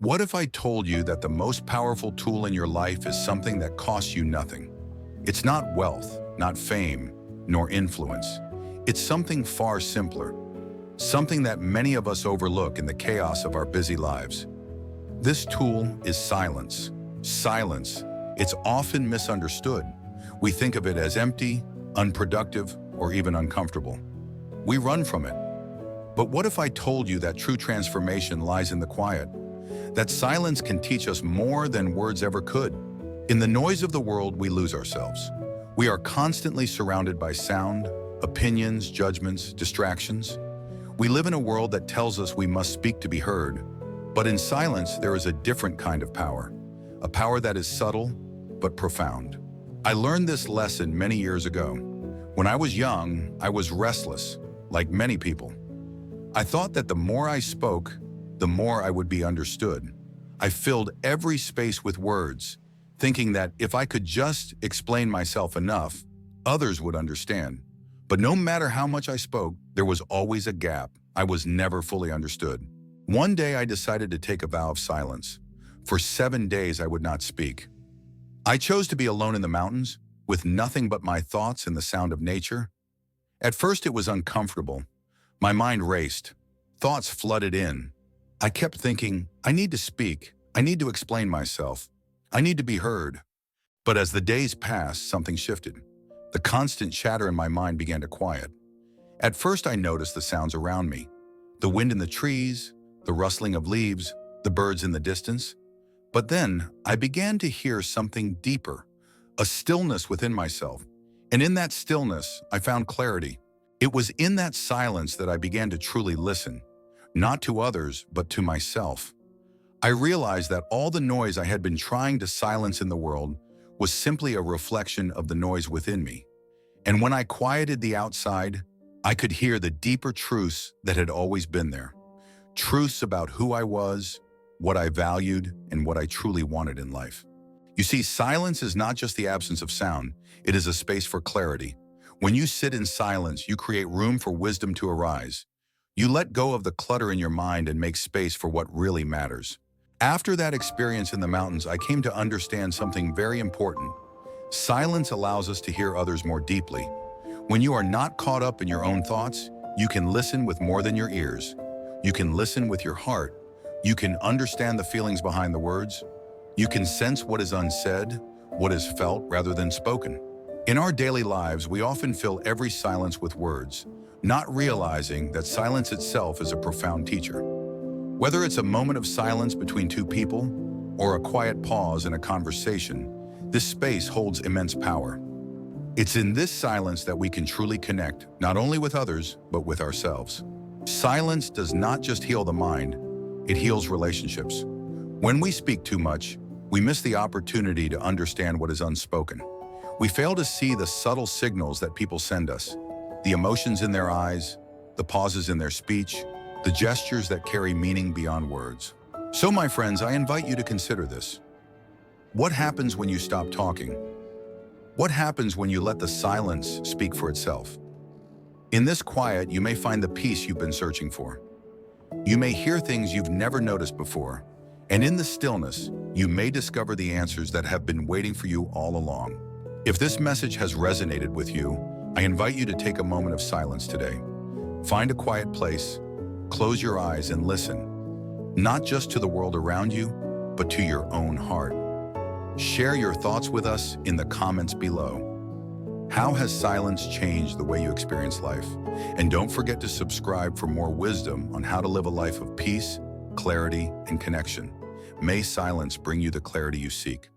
What if I told you that the most powerful tool in your life is something that costs you nothing? It's not wealth, not fame, nor influence. It's something far simpler, something that many of us overlook in the chaos of our busy lives. This tool is silence. Silence. It's often misunderstood. We think of it as empty, unproductive, or even uncomfortable. We run from it. But what if I told you that true transformation lies in the quiet? That silence can teach us more than words ever could. In the noise of the world, we lose ourselves. We are constantly surrounded by sound, opinions, judgments, distractions. We live in a world that tells us we must speak to be heard. But in silence, there is a different kind of power, a power that is subtle but profound. I learned this lesson many years ago. When I was young, I was restless, like many people. I thought that the more I spoke, the more I would be understood. I filled every space with words, thinking that if I could just explain myself enough, others would understand. But no matter how much I spoke, there was always a gap. I was never fully understood. One day I decided to take a vow of silence. For 7 days I would not speak. I chose to be alone in the mountains, with nothing but my thoughts and the sound of nature. At first it was uncomfortable. My mind raced. Thoughts flooded in. I kept thinking, I need to speak. I need to explain myself. I need to be heard. But as the days passed, something shifted. The constant chatter in my mind began to quiet. At first I noticed the sounds around me. The wind in the trees, the rustling of leaves, the birds in the distance. But then I began to hear something deeper, a stillness within myself. And in that stillness, I found clarity. It was in that silence that I began to truly listen, not to others, but to myself. I realized that all the noise I had been trying to silence in the world was simply a reflection of the noise within me. And when I quieted the outside, I could hear the deeper truths that had always been there. Truths about who I was, what I valued, and what I truly wanted in life. You see, silence is not just the absence of sound, it is a space for clarity. When you sit in silence, you create room for wisdom to arise. You let go of the clutter in your mind and make space for what really matters. After that experience in the mountains, I came to understand something very important. Silence allows us to hear others more deeply. When you are not caught up in your own thoughts, you can listen with more than your ears. You can listen with your heart. You can understand the feelings behind the words. You can sense what is unsaid, what is felt rather than spoken. In our daily lives, we often fill every silence with words, not realizing that silence itself is a profound teacher. Whether it's a moment of silence between two people or a quiet pause in a conversation, this space holds immense power. It's in this silence that we can truly connect, not only with others, but with ourselves. Silence does not just heal the mind, it heals relationships. When we speak too much, we miss the opportunity to understand what is unspoken. We fail to see the subtle signals that people send us, the emotions in their eyes, the pauses in their speech, the gestures that carry meaning beyond words. So, my friends, I invite you to consider this. What happens when you stop talking? What happens when you let the silence speak for itself? In this quiet, you may find the peace you've been searching for. You may hear things you've never noticed before, and in the stillness, you may discover the answers that have been waiting for you all along. If this message has resonated with you, I invite you to take a moment of silence today. Find a quiet place, close your eyes and listen, not just to the world around you, but to your own heart. Share your thoughts with us in the comments below. How has silence changed the way you experience life? And don't forget to subscribe for more wisdom on how to live a life of peace, clarity, and connection. May silence bring you the clarity you seek.